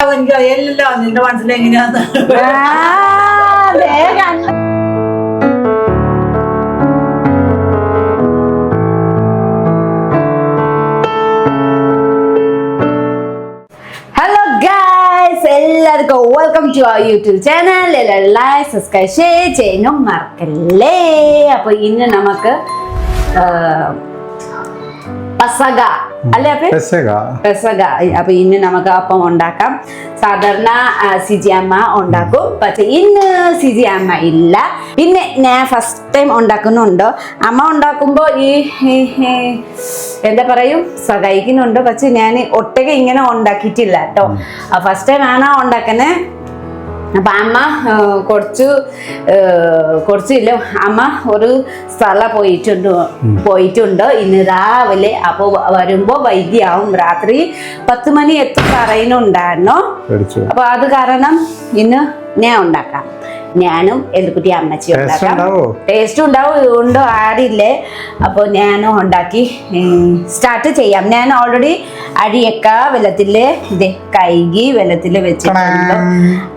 എനിക്കറിയില്ലല്ലോ നിന്റെ മനസ്സിലെങ്ങനെയാന്ന്. Hello guys, എല്ലാവർക്കും welcome to our YouTube channel. Like subscribe ചെയ്യാനും മറക്കല്ലേ. അപ്പൊ ഇന്ന് നമുക്ക് പെസക അല്ലേ പെസക. അപ്പൊ ഇന്ന് നമുക്ക് അപ്പം ഉണ്ടാക്കാം. സാധാരണ സിജി അമ്മ ഉണ്ടാക്കും, പക്ഷെ ഇന്ന് സിജി അമ്മ ഇല്ല. പിന്നെ ഞാൻ ഫസ്റ്റ് ടൈം ഉണ്ടാക്കുന്നുണ്ട്. അമ്മ ഉണ്ടാക്കുമ്പോ ഈ എന്താ പറയും സഹായിക്കുന്നുണ്ട്, പക്ഷെ ഞാൻ ഒട്ടക ഇങ്ങനെ ഉണ്ടാക്കിയിട്ടില്ല കേട്ടോ. ഫസ്റ്റ് ടൈം ആണ് ഉണ്ടാക്കുന്നത്. അപ്പൊ അമ്മ കുറച്ചില്ല, അമ്മ ഒരു സ്ഥലം പോയിട്ടുണ്ട് ഇന്ന് രാവിലെ. അപ്പൊ വരുമ്പോ വൈകിയാവും, രാത്രി 10 മണി എത്തും പറയുന്നുണ്ടായിരുന്നു. അപ്പൊ അത് കാരണം ഇന്ന് ഞാൻ ഉണ്ടാക്കാം, ഞാനും എൽക്കുട്ടി അമ്മച്ചി ഉണ്ടാക്കാം. ടേസ്റ്റ് ഉണ്ടാവും ആരില്ലേ. അപ്പോൾ ഞാനും ഉണ്ടാക്കി സ്റ്റാർട്ട് ചെയ്യാം. ഞാൻ ഓൾറെഡി അരിയൊക്കെ വെള്ളത്തില് കഴുകി വെള്ളത്തിൽ വെച്ചിട്ടുണ്ട്.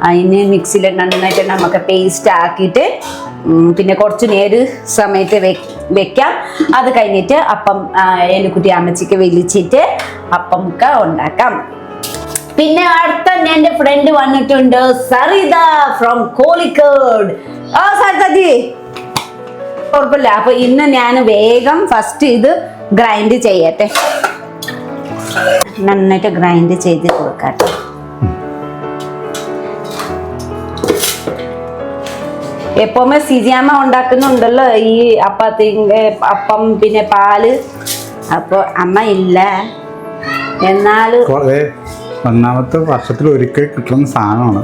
അതിന് മിക്സിയിൽ നന്നായിട്ട് നമുക്ക് പേസ്റ്റ് ആക്കിയിട്ട് പിന്നെ കുറച്ച് സമയത്ത് വെക്കാം. അത് കഴിഞ്ഞിട്ട് അപ്പം എൽക്കുട്ടി അമ്മച്ചിക്ക് വലിച്ചിട്ട് അപ്പം ഒക്കെ ഉണ്ടാക്കാം. പിന്നെ അടുത്ത എന്റെ ഫ്രണ്ട് വന്നിട്ടുണ്ട്, സരിത ഫ്രം കോഴിക്കോട്. സരിതജി കുഴപ്പമില്ല. അപ്പൊ ഇന്ന് ഞാൻ വേഗം ഫസ്റ്റ് ഇത് ഗ്രൈൻഡ് ചെയ്യട്ടെ, നന്നായിട്ട് ഗ്രൈൻഡ് ചെയ്ത് കൊടുക്കട്ടെ. എപ്പോഴും സിജിയമ്മ ഉണ്ടാക്കുന്നുണ്ടല്ലോ ഈ അപ്പം പിന്നെ പാല്. അപ്പൊ അമ്മ ഇല്ല, എന്നാലും ഒന്നാമത്തെ വർഷത്തിൽ ഒരിക്കൽ കിട്ടുന്ന സാധനമാണ്.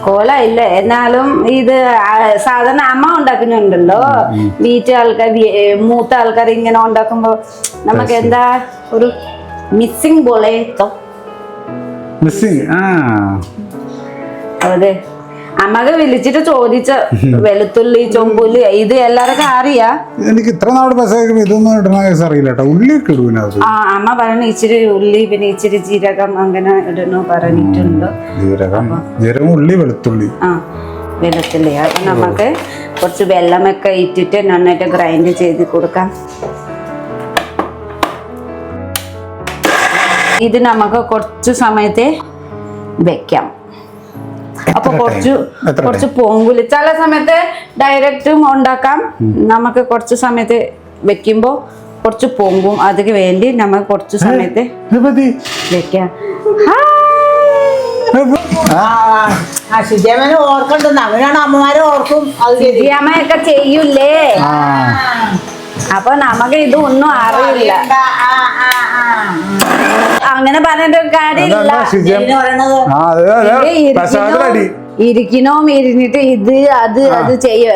കോല ഇല്ല, എന്നാലും ഇത് സാധാരണ അമ്മ ഉണ്ടാക്കുന്നുണ്ടല്ലോ. വീട്ടിൽ ആൾക്കാർ, മൂത്ത ആൾക്കാർ ഇങ്ങനെ ഉണ്ടാക്കുമ്പോ നമുക്ക് എന്താ ഒരു മിസ്സിങ് പോലെ. അതെ, അമ്മക്ക് വിളിച്ചിട്ട് ചോദിച്ച വെളുത്തുള്ളി ചൊമ്പുള്ളി ഇത് എല്ലാവർക്കും അറിയാ. എനിക്ക് ഇത്ര നാട് ഇതൊന്നും ഇടണ അറിയില്ല കേട്ടോ. ഉള്ളി അമ്മ പറഞ്ഞു ഇച്ചിരി ഉള്ളി പിന്നെ ഇച്ചിരി ജീരകം അങ്ങനെ ഇടണോ പറഞ്ഞിട്ടുണ്ട്. ജീരകം, ഉള്ളി, വെളുത്തുള്ളി. വെളുത്തുള്ളി. അപ്പൊ നമുക്ക് കുറച്ച് വെള്ളമൊക്കെ ഇട്ടിട്ട് നന്നായിട്ട് ഗ്രൈൻഡ് ചെയ്ത് കൊടുക്കാം. ഇത് നമുക്ക് കുറച്ച് സമയത്ത് വെക്കാം. അപ്പൊ കുറച്ച് പൊങ്കുല് ചില സമയത്ത് ഡയറക്റ്റും ഉണ്ടാക്കാം. നമുക്ക് കുറച്ച് സമയത്ത് വെക്കുമ്പോ കുറച്ച് പൊങ്കും. അതിന് വേണ്ടി നമുക്ക് കുറച്ച് സമയത്ത് വെക്കാം. ഓർക്കണ്ടെന്ന് അവനാണ് അമ്മമാരെ ഓർക്കും. സിജിയമ്മയൊക്കെ ചെയ്യൂലേ, അപ്പൊ നമുക്ക് ഇതൊന്നും അറിയില്ല. അങ്ങനെ പറഞ്ഞിട്ട് കാര്യമില്ല. ഇരുന്നിട്ട് ഇത് അത് ചെയ്യ.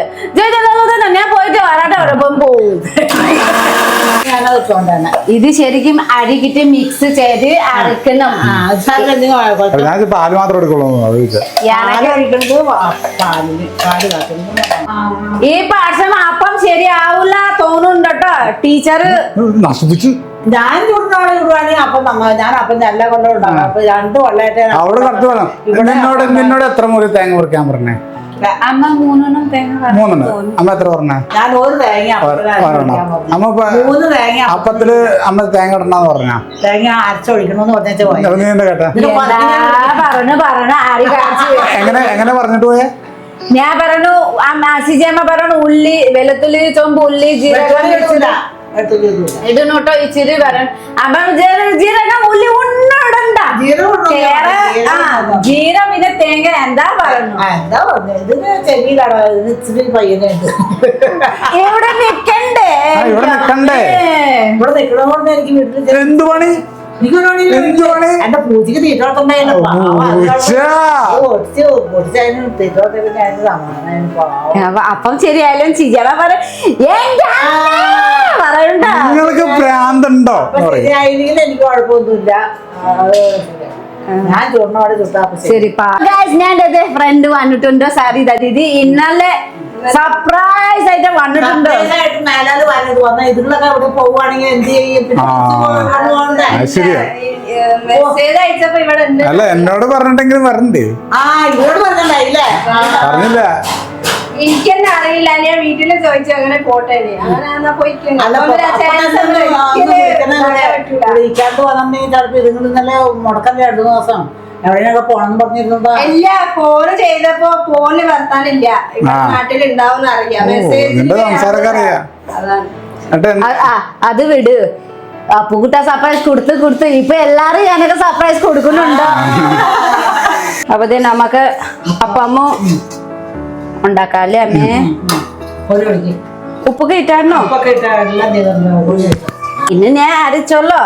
ഞാൻ പോയിട്ട് വരാട്ടെ, ഒരപ്പം പോവും. ഇത് ശരിക്കും അരിക്കിട്ട് മിക്സ് ചെയ്ത് അരക്കണം. പാല് മാത്രം എടുക്കുള്ളൂ. ഈ പ്രാവശ്യം അപ്പം ശരിയാവൂല തോന്നുന്നുണ്ട് കേട്ടോ. ടീച്ചർ നശിപ്പിച്ചു. ഞാൻ ചൂടിനോട് അപ്പം ഞാൻ അപ്പം നല്ല കൊണ്ടുണ്ടാകും. അപ്പൊ 2 കൊല്ലായിട്ട് നിന്നോട് എത്ര മുറി തേങ്ങ പറിക്കാൻ പറഞ്ഞേ? അമ്മ 3 തേങ്ങ. അമ്മ എത്ര പറഞ്ഞേ? ഞാൻ 1 തേങ്ങ. അമ്മ 3 തേങ്ങ അപ്പത്തില് അമ്മ തേങ്ങ ഇടണമെന്ന് പറഞ്ഞ തേങ്ങ അരച്ചൊഴിക്കണമെന്ന് പറഞ്ഞിട്ട് പോയി. എങ്ങനെ പറഞ്ഞിട്ട് പോയേ? ഞാൻ പറഞ്ഞു സിജിയമ്മ പറഞ്ഞു ഉള്ളി വെളുത്തുള്ളി ചൊമ്പ് ഉള്ളി ജീരകം ഇടുന്നോട്ടോ ഇച്ചിരി വരണം. അപ്പൊ ജീരകം ഉള്ളി ഉണ്ടണ്ട ജീരം പിന്നെ തേങ്ങ എന്താ പറഞ്ഞു. ഇതിന് ചെവിയിലാണ്, ഇതിന് ഇച്ചിരി പയ്യനുണ്ട്. ഇവിടെ നിക്കണ്ടേ, ഇവിടെ നിക്കണോണ്ട് എനിക്ക് വീട്ടിൽ എന്ത് പണി? എന്റെ പൂച്ചക്ക് തീറ്റോട്ടുണ്ടായിരുന്നു. അപ്പം ശരിയായാലും ചിജട നിങ്ങൾക്ക് ഭ്രാന്തുണ്ടോ? എനിക്ക് കുഴപ്പമൊന്നുമില്ല. ഞാൻ ചൂടിനോട് ചുട്ടാ ശരി. ഞാൻ ഫ്രണ്ട് വന്നിട്ടുണ്ട് സരിത ദീദി. ഇന്നലെ സർപ്രൈസ് ആയിട്ട് വന്നിട്ടുണ്ട്. മേലാല് വന്നത് വന്ന ഇതിലൊക്കെ അവിടെ പോവുകയാണെങ്കിൽ എന്ത് ചെയ്യും? ശരിയാ. മെസ്സേജ് അയച്ചപ്പോ ഇവിടെ ഉണ്ട്. അല്ല എന്നോട് പറഞ്ഞിട്ടെങ്കിലും വരണ്ടേ? ഇവരോട് പറഞ്ഞില്ലേ? പറഞ്ഞില്ല. എനിക്കെന്നെ അറിയില്ല, ഞാൻ വീട്ടില് ചോദിച്ചു അങ്ങനെ പോട്ടെ. അങ്ങനെ വിളിക്കാണ്ട് വന്നിട്ടുണ്ടെങ്കിൽ ചിലപ്പോ ഇതുങ്ങൾ ഇന്നലെ മുടക്കാൻ 2 ദിവസം എവിടെയൊക്കെ പോണെന്ന് പറഞ്ഞിരുന്നതാ. ഇല്ല, ഫോണ് ചെയ്തപ്പോ ഫോണില് വർത്താനില്ല. നാട്ടിലുണ്ടാവും അറിയാം. നിന്റെ സംസാരമൊക്കെ അറിയാം. അതാണ്. അത് വിട്. അപ്പുകുട്ട സർപ്രൈസ് കൊടുത്ത് ഇപ്പൊ എല്ലാരും ഞാനൊക്കെ സർപ്രൈസ് കൊടുക്കുന്നുണ്ട്. അപ്പൊ നമുക്ക് അപ്പമ്മ ഉണ്ടാക്കാല്ലേ അമ്മേ? ഉപ്പൊക്കെ ഇട്ടായിരുന്നോ? ഇന്ന് ഞാൻ അരച്ചോല്ലോ.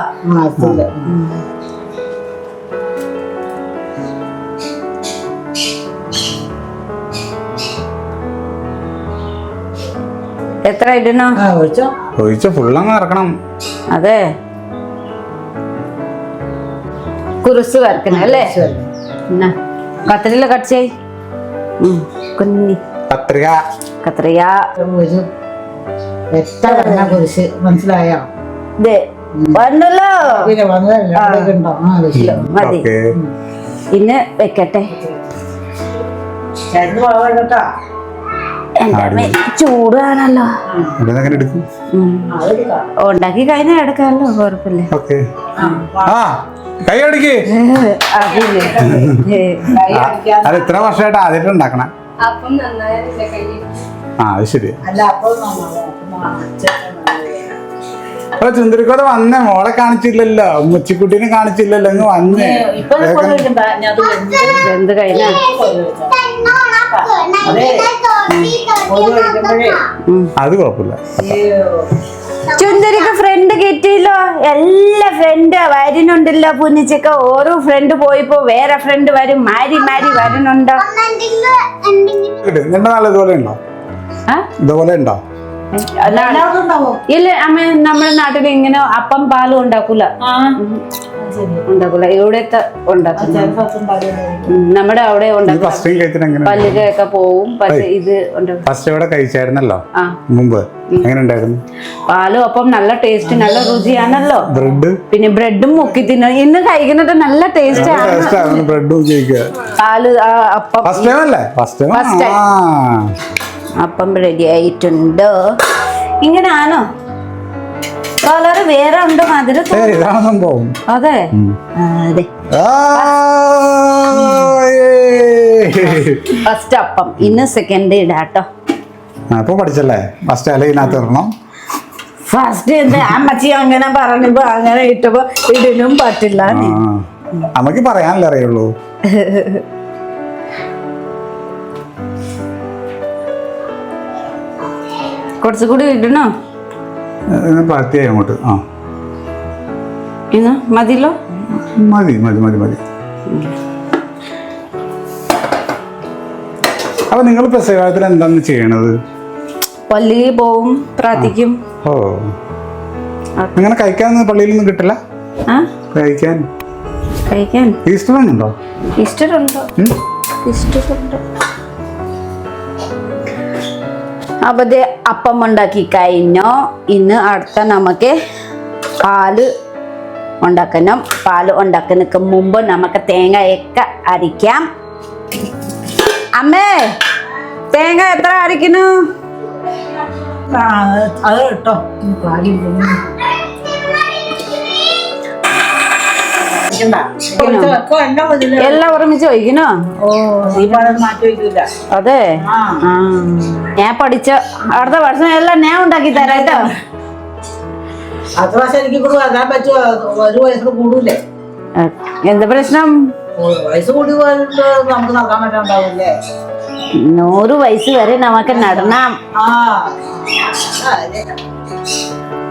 എത്ര ഇടണോ? ഒഴിച്ച ഫുള്ളങ്ങ് ഇറക്കണം. അതെ, കുറുസ് വരക്കണം അല്ലേ? കത്രിയില കട്ട് ചെയ്. കുഞ്ഞി കത്രിക കത്രിക മനസ്സിലായോ? വന്നല്ലോ, മതി. ഇന്ന് വെക്കട്ടെ. ചൂടാണല്ലോ. ഉണ്ടാക്കി കഴിഞ്ഞാൽ എടുക്കാമല്ലോ, കുഴപ്പമില്ല. കൈ അടിക്ക്. അത് ഇത്ര വർഷമായിട്ട് ആദ്യമായിട്ട് ഉണ്ടാക്കണേ. അപ്പം നന്നായില്ല കയ്യിൽ. അത് ശരി. അല്ല അപ്പൊ ചുന്തിരിക്കോട് വന്നേ, മോളെ കാണിച്ചില്ലല്ലോ, മുച്ചിക്കുട്ടീനെ കാണിച്ചില്ലല്ലോ, ഇങ്ങ് വന്നേ. എന്ത് കഴിഞ്ഞ അത് കുഴപ്പമില്ല. ചുന്ദരിക്ക് ഫ്രണ്ട് കിട്ടിയില്ലോ. എല്ലാ ഫ്രണ്ട് വരുന്നുണ്ടല്ലോ പുന്നിച്ചക്ക. ഓരോ ഫ്രണ്ട് പോയിപ്പോ വേറെ ഫ്രണ്ട് വരും, മാരി വരുന്നുണ്ടോ? നിന്റെ നാളെ ഇതുപോലെ ഉണ്ടോ? ഇതുപോലെ ഉണ്ടോ? ഇല്ല അമ്മ, നമ്മുടെ നാട്ടിൽ ഇങ്ങനെ അപ്പം പാലും ഉണ്ടാക്കൂല. ഇവിടത്തെ ഉണ്ടാക്കും. നമ്മുടെ അവിടെ പല്ലുകൊക്കെ പോവും. പക്ഷെ ഇത് കഴിച്ചായിരുന്നല്ലോ മുമ്പ്. എങ്ങനെ ഉണ്ടായിരുന്നു? പാലും അപ്പം നല്ല ടേസ്റ്റ്, നല്ല രുചിയാണല്ലോ. ബ്രെഡ് പിന്നെ ബ്രെഡും മുക്കി തിന്നു. ഇന്ന് കഴിക്കുന്നത് നല്ല ടേസ്റ്റ് ആണ്. പാല് അപ്പം അപ്പം റെഡി ആയിട്ടുണ്ട്. ഇങ്ങനാണോ? കളറ് വേറെ ഉണ്ട്, മധുരം. അതെ അതെ. ഫസ്റ്റ് അപ്പം, ഇന്ന് സെക്കൻഡ് ഇടാട്ടോ. പഠിച്ചല്ലേ? ഫസ്റ്റ് അലയിനകത്ത് ഇടണം. ഫസ്റ്റ് എന്താ അമ്മച്ചി അങ്ങനെ പറഞ്ഞപ്പോ അങ്ങനെ ഇട്ടപ്പോ ഇടലും പറ്റില്ല. അമ്മക്ക് പറയാനല്ലേ അറിയുള്ളൂ. കുറച്ചുകൂടി ഇടണോ? പത്തിയായി അങ്ങോട്ട്. ഇന്ന് മതിയല്ലോ. മതി. അപ്പൊ നിങ്ങൾ പെസകാലത്തിൽ എന്താണ് ചെയ്യണത്? പള്ളിയിൽ പോവും, പ്രാർത്ഥിക്കും. ഓ, അങ്ങനെ കഴിക്കാനൊന്നും പള്ളിയിലൊന്നും കിട്ടില്ല? കഴിക്കാൻ ഈസ്റ്റർ ഉണ്ടോ? ഈസ്റ്റർ ഉണ്ട്. അപ്പൊ അപ്പം ഉണ്ടാക്കി കഴിഞ്ഞോ. ഇന്ന് അടുത്ത നമുക്ക് പാല് ഉണ്ടാക്കണം. പാല് ഉണ്ടാക്കുന്നതിന് മുമ്പ് നമുക്ക് തേങ്ങയൊക്കെ അരിക്കാം. അമ്മേ, തേങ്ങ എത്ര അരിക്കുന്നു? അത് കേട്ടോ, എല്ലാം ഒരുമിച്ച് വയ്ക്കണോ? അതെ, ഞാൻ പഠിച്ച അടുത്ത വർഷം എല്ലാം ഞാൻ ഉണ്ടാക്കി തരാം കേട്ടോ. അടുത്ത വർഷം എനിക്ക് കൂടെ വരാൻ പറ്റുമോ? 1 വയസ്സിന് കൂടൂലേ? എന്താ പ്രശ്നം? വയസ്സ് കൂടി നമുക്ക് നടക്കാൻ പറ്റാണ്ടാവില്ലേ? 100 വയസ്സ് വരെ നമുക്ക് നടണം.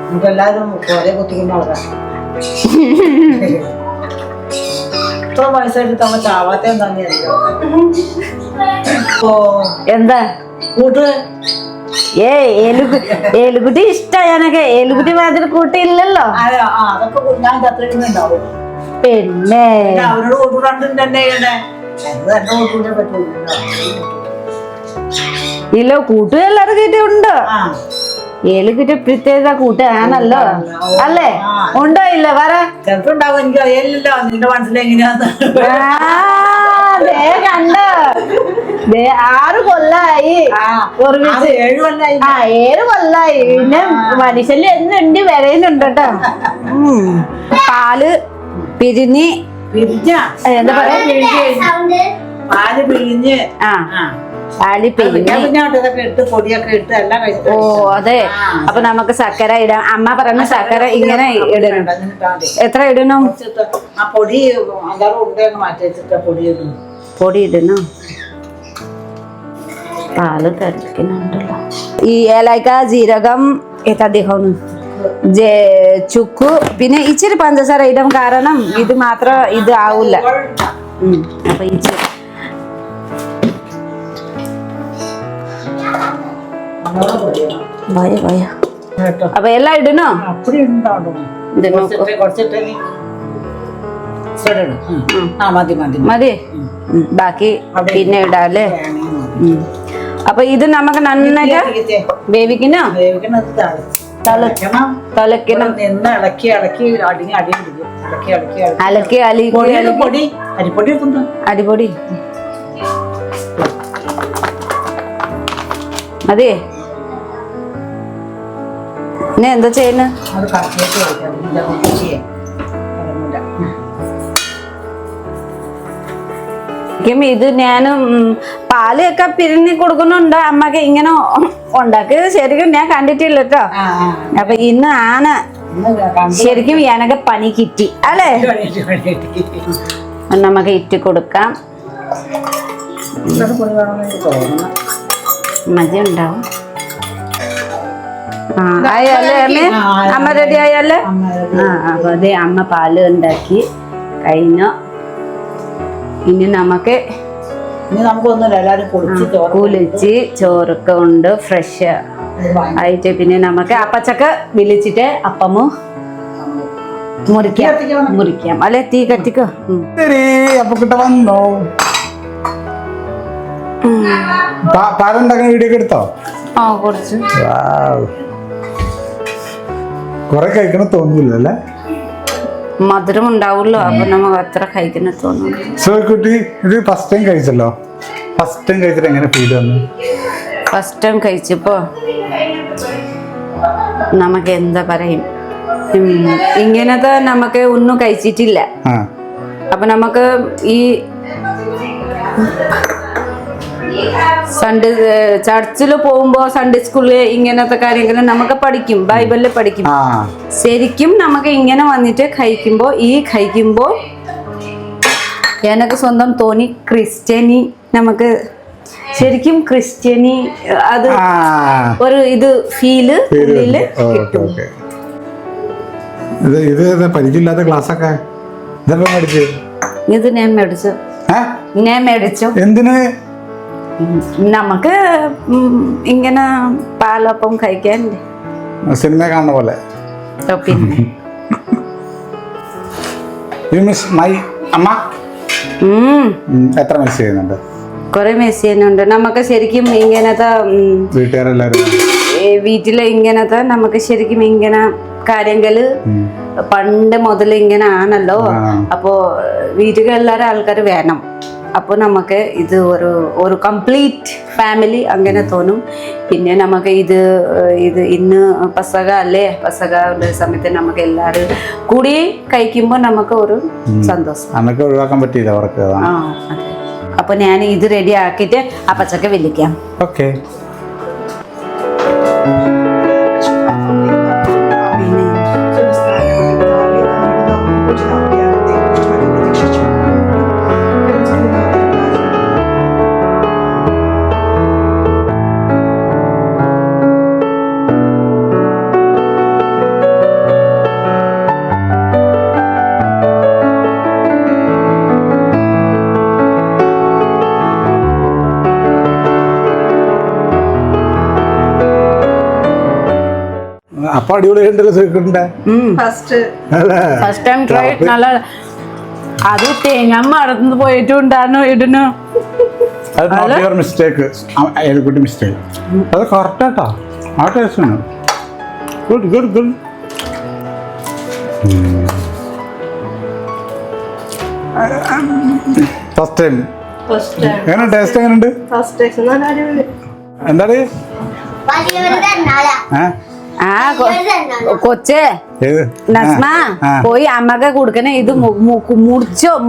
നമുക്ക് എല്ലാവരും കുറെ കുത്തിക്കൊണ്ട് നടക്കാം. ഇത്ര വയസ്സായിട്ട് നമ്മൾ ചാവാത്ത എന്താ കൂട്ട്? ഏലുകുട്ടി ഇഷ്ടനൊക്കെ. ഏലുകുട്ടി മാതിരി കൂട്ടിയില്ലല്ലോ. അതൊക്കെ ഞാൻ കത്തിടുന്നുണ്ടാവും. പിന്നെ അവരോട് കൂട്ടുകൂടാണ്ട് തന്നെ ചെയ്യണ്ടേ? എന്നെ കൂട്ടുകൂടാൻ പറ്റൂല. ഇല്ല കൂട്ട് എല്ലാവർക്കും ഉണ്ട് ആ ഏലക്കിട്ട് പ്രത്യേകത കൂട്ടാണല്ലോ അല്ലേ ഉണ്ടോ ഇല്ല പറ ചിലപ്പോ ഉണ്ടാവും, എനിക്ക് അറിയില്ലല്ലോ നിന്റെ മനസ്സിലെങ്ങനെയാന്ന്. കണ്ടോ 6 കൊല്ലായി ഒരുമിച്ച് 7 കൊല്ലായി. 7 കൊല്ലായി. പിന്നെ മനുഷ്യല് എന്നുണ്ട് വരയുന്നുണ്ട് കേട്ടോ. പാല് പിരിഞ്ഞ് എന്താ പറയാ പാല് പിഴിഞ്ഞ് പാല് പിരിഞ്ഞ് ഇതൊക്കെ ഇട്ട് പൊടിയൊക്കെ ഇട്ട് എല്ലാം കഴിച്ചു. ഓ അതെ. അപ്പൊ നമുക്ക് ശർക്കര ഇടാം. അമ്മ പറഞ്ഞ ശർക്കര ഇങ്ങനെ ഇടണം. എത്ര ഇടണം? ആ പൊടി 5-6 ഉണ്ടേന്ന് മാറ്റി വെച്ചിട്ട് പൊടി ഇടുന്നു. പൊടി ഇടണം. പാല് തിളക്കുന്നുണ്ടല്ലോ. ഈ ഏലക്ക ജീരകം അദ്ദേഹം ചുക്ക് പിന്നെ ഇച്ചിരി പഞ്ചസാര ഇടും, കാരണം ഇത് മാത്രം ഇത് ആവൂല. അപ്പൊ ഇച്ചിരി അപ്പൊ എല്ലാം ഇടണോ? അപ്പടി ഉണ്ടാവും. മതി. ബാക്കി പിന്നെ ഇടാല്ലേ. അപ്പൊ ഇത് നമുക്ക് നന്നായിട്ട് വേവിക്കണോ? തിളക്കണം. അലക്കി അരിപ്പൊടി അതെ. പിന്നെ എന്താ ചെയ്യുന്നു? ഇത് ഞാനും പാലൊക്കെ പിരിഞ്ഞ് കൊടുക്കുന്നുണ്ട് അമ്മക്ക്. ഇങ്ങനെ ഉണ്ടാക്കിയത് ശരിക്കും ഞാൻ കണ്ടിട്ടില്ല കേട്ടോ. അപ്പൊ ഇന്ന് ആണ് ശരിക്കും ഞാനൊക്കെ പണി കിട്ടി അല്ലേ. നമുക്ക് ഇട്ട് കൊടുക്കാം. മതി ഉണ്ടാവും. ആയല്ലേ അമ്മേ? അമ്മ റെഡി ആയല്ലേ? അപ്പൊ അതെ അമ്മ പാല് ഉണ്ടാക്കി കഴിഞ്ഞു. ഇനി നമുക്ക് നമുക്കൊന്നുമില്ല, എല്ലാരും കുളിച്ച് ചോറൊക്കെ ഉണ്ട് ഫ്രഷ് ആയിട്ട് പിന്നെ നമുക്ക് അപ്പച്ചക്ക വിളിച്ചിട്ട് അപ്പമോ മുറിക്കാം അല്ലെ. തീ കത്തിക്കോ. അപ്പൊ കിട്ട വന്നോ പാലുണ്ടാക്കുന്ന വീഡിയോ ഒക്കെ എടുത്തോ? കുറച്ച് കൊറേ കഴിക്കണം തോന്നൂല്ലേ? മധുരം ഉണ്ടാവുള്ളൂ. അപ്പൊ നമുക്ക് അത്ര കഴിക്കുന്ന തോന്നുന്നു. കുട്ടി ഇത് ഫസ്റ്റ് ടൈം കഴിച്ചല്ലോ. ഫസ്റ്റ് ടൈം കഴിച്ചിട്ട് എങ്ങനെ ഫീൽ വന്നു? ഫസ്റ്റ് ടൈം കഴിച്ചപ്പോ നമുക്ക് എന്താ പറയും, ഇങ്ങനത്തെ നമുക്ക് ഒന്നും കഴിച്ചിട്ടില്ല. അപ്പൊ നമുക്ക് ഈ സൺഡേ ചർച്ചിൽ പോകുമ്പോ സൺഡേ സ്കൂളിൽ ഇങ്ങനത്തെ കാര്യങ്ങൾ നമുക്ക് പഠിക്കും, ബൈബിളിൽ പഠിക്കും. ശരിക്കും നമുക്ക് ഇങ്ങനെ വന്നിട്ട് കഴിക്കുമ്പോ എനിക്ക് സ്വന്തം തോന്നി ക്രിസ്ത്യാനി. നമുക്ക് ശരിക്കും ക്രിസ്ത്യാനി അത് ഒരു ഇത് ഫീല് കിട്ടും. ഇത് പരിചയമില്ലാത്ത ക്ലാസ്സൊക്കെ ഇത് ഞാൻ മേടിച്ചു. എന്തിന്? നമുക്ക് ഇങ്ങനെ പാലപ്പം കഴിക്കാൻ സിനിമ കാണുന്ന പോലെ. പിന്നെ എത്ര മിസ് ചെയ്യുന്നുണ്ട്? കൊറേ മിസ് ചെയ്യുന്നുണ്ട്. നമുക്ക് ശരിക്കും ഇങ്ങനത്തെ വീട്ടില് ഇങ്ങനത്തെ നമുക്ക് ശരിക്കും ഇങ്ങനെ കാര്യങ്ങള് പണ്ട് മുതൽ ഇങ്ങനെ ആണല്ലോ. അപ്പോ വീട്ടുകളിലാരെ ആൾക്കാർ വേണം. അപ്പോൾ നമുക്ക് ഇത് ഒരു കംപ്ലീറ്റ് ഫാമിലി അങ്ങനെ തോന്നും. പിന്നെ നമുക്ക് ഇത് ഇന്ന് പസക അല്ലേ, പസക സമയത്ത് നമുക്ക് എല്ലാവരും കൂടി കഴിക്കുമ്പോൾ നമുക്ക് ഒരു സന്തോഷം. ഒഴിവാക്കാൻ പറ്റില്ല അവർക്ക്. അപ്പൊ ഞാൻ ഇത് റെഡി ആക്കിയിട്ട് അപ്പച്ചക്ക വിളിക്കാം. ഓക്കെ. അപ്പൊ അടിപൊളിയുണ്ടല്ലോ ഫസ്റ്റ് ടൈം ട്രൈ. നല്ല അത് തേങ്ങ മറന്നു പോയിട്ടുണ്ടായിരുന്നു ഇടുന്നു. അത് നോട്ട് യുവർ മിസ്റ്റേക്ക്, ഏൽക്കുട്ടി മിസ്റ്റേക്ക്. അത് കറക്റ്റാട്ടോ, ആ ടേസ്റ്റാണ്. Good good good. First time എങ്ങനെ ടേസ്റ്റ് എങ്ങനെയുണ്ട്? എന്താണ് കൊച്ചേ നസ്മ പോയി അമ്മക്ക് കൊടുക്കണേ ഇത്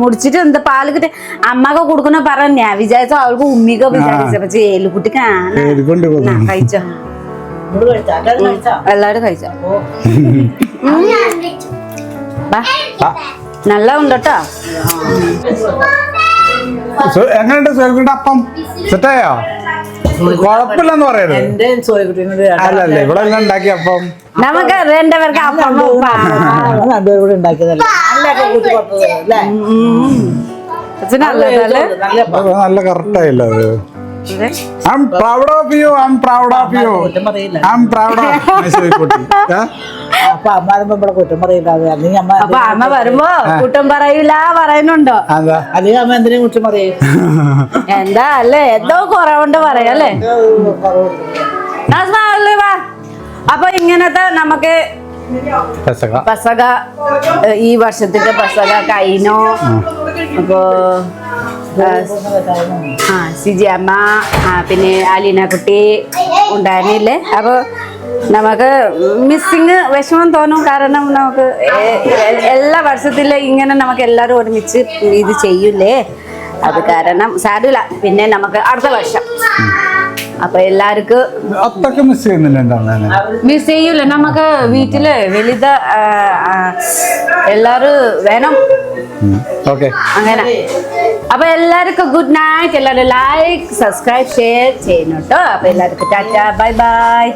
മുടിച്ചിട്ട് എന്താ പാല് കിട്ടി അമ്മക്ക് കൊടുക്കണ പറഞ്ഞ ഞാൻ വിചാരിച്ചോ അവൾക്ക് ഉമ്മിക വിചാരിച്ച പക്ഷെ ഏലുകുട്ടിക്ക് കഴിച്ചോ എല്ലാരും കഴിച്ചോ നല്ല ഉണ്ടോ. എങ്ങനെയുണ്ട് സോയക്കുട്ടിയുടെ അപ്പം? സെറ്റായോ? കുഴപ്പമില്ലെന്ന് പറയരുത്. എന്റെ സോയക്കുട്ടീനോട് അല്ലല്ല ഇവിടെ എല്ലാം ഉണ്ടാക്കി അപ്പം നമുക്ക് രണ്ടുപേർക്ക് അപ്പം രണ്ടുപേരും കൂടെ ഉണ്ടാക്കിയതല്ലേ, നല്ലൊക്കെ കൂട്ടി കൊടുത്തത് അല്ലേ? നല്ല കറക്റ്റായില്ല അത്. I'm proud of you. I'm proud of you. I'm proud of my സോയക്കുട്ടി. അപ്പൊ അമ്മ വരുമ്പോ ഇവിടെ കുറ്റം പറയില്ല. അല്ലെങ്കിൽ അപ്പൊ അമ്മ വരുമ്പോ കുറ്റം പറയൂല പറയുന്നുണ്ടോ? അല്ലെങ്കിൽ അമ്മ എന്തിനും കുറ്റം പറയും? എന്താ അല്ലേ എന്തോ കുറവുണ്ട് പറയല്ലേ. അപ്പൊ ഇങ്ങനത്തെ നമുക്ക് പെസക ഈ വർഷത്തിന്റെ പെസക കഴിഞ്ഞോ. അപ്പോ സിജി അമ്മ പിന്നെ അലീന കുട്ടി ഉണ്ടായിരുന്നില്ലേ. അപ്പൊ നമുക്ക് മിസ്സിങ് വിഷമം തോന്നും. കാരണം നമുക്ക് എല്ലാ വർഷത്തിലും ഇങ്ങനെ നമുക്ക് എല്ലാവരും ഒരുമിച്ച് ഇത് ചെയ്യൂലേ. അത് കാരണം സാരമില്ല. പിന്നെ നമുക്ക് അടുത്ത വർഷം അപ്പൊ എല്ലാവർക്കും മിസ് ചെയ്യൂല. നമുക്ക് വീട്ടില് വലുത് എല്ലാരും വേണം അങ്ങനെ. അപ്പൊ എല്ലാവർക്കും ഗുഡ് നൈറ്റ്. എല്ലാവരും ലൈക്ക് സബ്സ്ക്രൈബ് ഷെയർ ചെയ്യണം കേട്ടോ. അപ്പൊ എല്ലാവർക്കും ടാറ്റ ബൈ ബൈ.